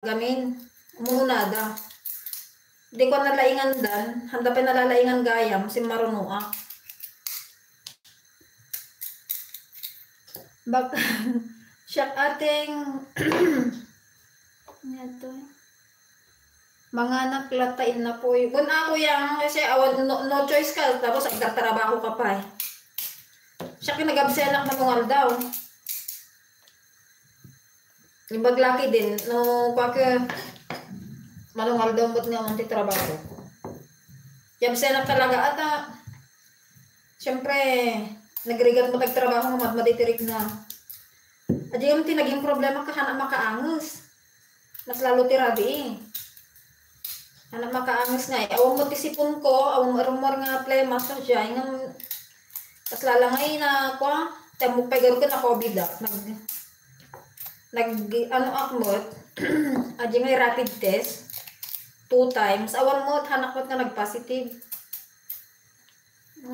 gamin. Umunada. Di ko nalaingan dan. Handa pa nalalaingan gayam. Si marunua. Bak siya ating mga naklatain na po. Kung ako yung kasi no choice ka. Tapos nagtatrabaho ka pa eh. Siya kinagabsenak na tungal daw. Yung baglaki din. No, kwake malungal daw mo't nga manti trabaho. Yabsenak talaga at siyempre nagrigat mo tagtrabaho mo maditirik na. At yung naging problema ka hanap makaangus. Mas lalo tirabi eh. Hanap makaangus nga eh. Awang mo tisipon ko, awang marumor nga plema sa siya. Tas lalangay na kwa, temok pagaro ko na COVID ano akmot, adi nga rapid test, 2 times, awan mo, hanak mo nga nag-positive.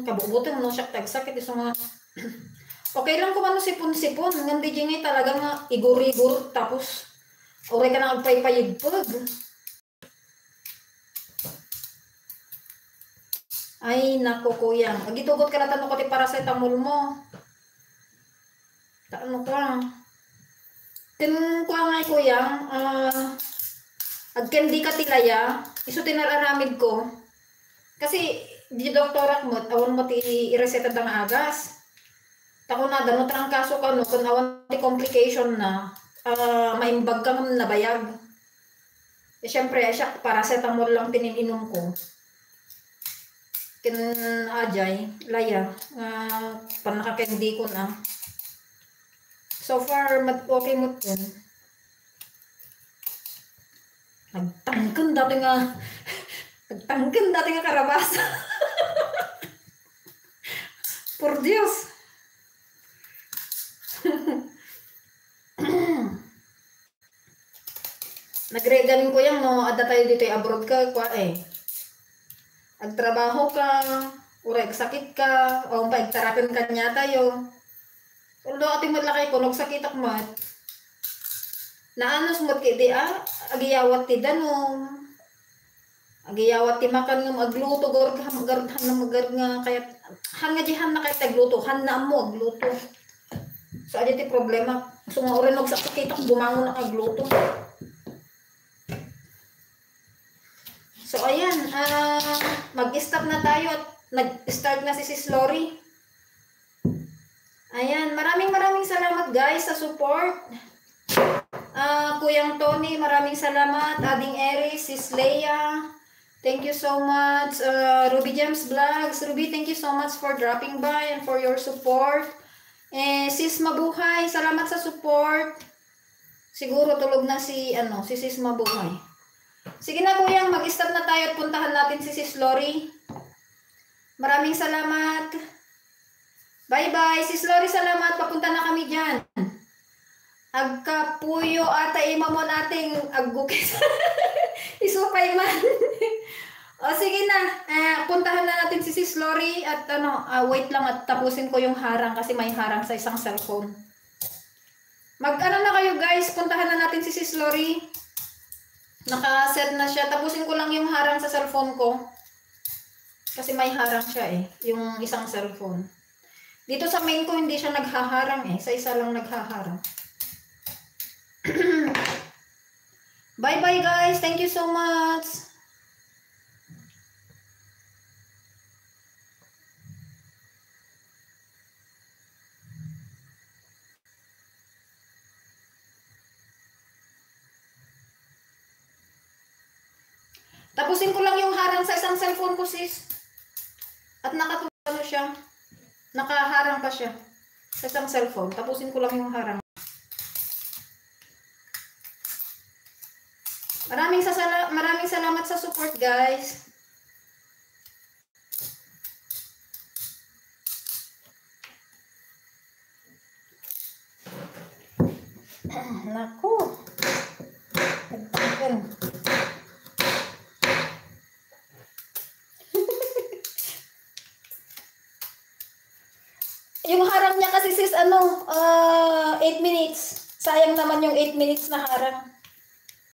Kabubutin mo, siya tagsakit, iso nga, okay lang kung ano sipon-sipon, hindi nga talaga nga igur-igur, tapos, okay ka na magpay-payigpag. Ay, nako kuyang, agitugot ka na tanong ko ti paracetamol mo. Ano ko lang. Tin ko nga kuyang, agkendi ka tilaya, iso tinalaramid ko. Kasi, di doktorak mo, awan mo ti ireseta dang agas. Tako na, danot ang kaso ka no, kung awan ti complication na, maimbag kang nabayag. Eh, syempre, siya, paracetamol lang pinininom ko. Kin ajay, laya, panakakendi ko na. So far, okay mo din. Nagtangkan dati nga karabasa. Por Dios. Nagregaling ko yan, no? Adda tayo dito, abroad ka, kwa eh. Agtrabaho ka, ureg sakit ka, o paigtarakin ka niya tayo. Although ating matlakay ko, nagsakit akmat. Naanos mo't kiti agiyawat ti danom. Agiyawat ti makan ng agluto, garhan na magar nga, kaya, han nga dihan na kaya tagluto, han na mo agluto. So, adi ti problema. So, nga orin nagsakit ak, bumangon na agluto. So, ayan, mag-stop na tayo at nag-start na si Sis Lori. Ayan, maraming salamat guys sa support. Kuyang Tony, maraming salamat. Ading Eris, Sis Leia, thank you so much. Ruby Gems Vlogs, Ruby, thank you so much for dropping by and for your support. Sis Mabuhay, salamat sa support. Siguro tulog na si Sis Mabuhay. Sige na kuyang, mag-stop na tayo at puntahan natin si Sis Lori. Maraming salamat. Bye-bye. Sis Lori, salamat. Papunta na kami dyan. Agkapuyo ata imamon ating aggukis. Isupay man. O sige na. Puntahan na natin si Sis Lori at wait lang at tapusin ko yung harang kasi may harang sa isang cellphone. Na kayo guys. Puntahan na natin si Sis Lori. Naka-set na siya. Tapusin ko lang yung harang sa cellphone ko. Kasi may harang siya eh. Yung isang cellphone. Dito sa main ko, hindi siya naghaharang eh. Sa isa lang naghaharang. Bye-bye guys. Thank you so much. Tapusin ko lang yung harang sa isang cellphone ko, sis. At nakatulong siya. Nakaharang pa siya sa isang cellphone. Tapusin ko lang yung harang. Maraming salamat sa support, guys. Naku. Nagtangkan. Yung harang niya kasi sis 8 minutes. Sayang naman yung 8 minutes na harang.